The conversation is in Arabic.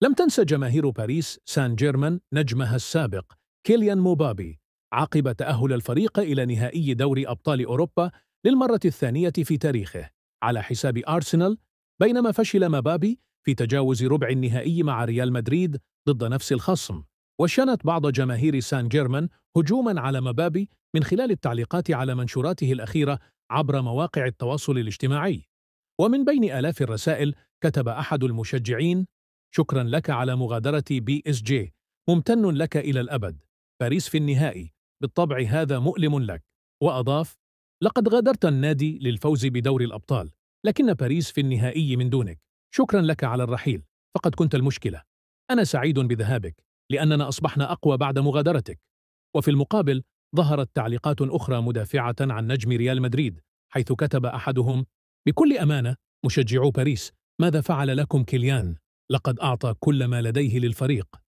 لم تنس جماهير باريس سان جيرمان نجمها السابق كيليان موبابي عقب تأهل الفريق إلى نهائي دوري أبطال أوروبا للمرة الثانية في تاريخه على حساب أرسنال، بينما فشل مبابي في تجاوز ربع النهائي مع ريال مدريد ضد نفس الخصم. وشنت بعض جماهير سان جيرمان هجوما على مبابي من خلال التعليقات على منشوراته الأخيرة عبر مواقع التواصل الاجتماعي. ومن بين آلاف الرسائل كتب أحد المشجعين: شكرا لك على مغادرة PSG، ممتن لك إلى الأبد، باريس في النهائي، بالطبع هذا مؤلم لك. وأضاف: لقد غادرت النادي للفوز بدور الأبطال، لكن باريس في النهائي من دونك، شكرا لك على الرحيل، فقد كنت المشكلة. أنا سعيد بذهابك لأننا أصبحنا أقوى بعد مغادرتك. وفي المقابل ظهرت تعليقات أخرى مدافعة عن نجم ريال مدريد، حيث كتب أحدهم: بكل أمانة مشجعو باريس، ماذا فعل لكم كيليان؟ لقد أعطى كل ما لديه للفريق.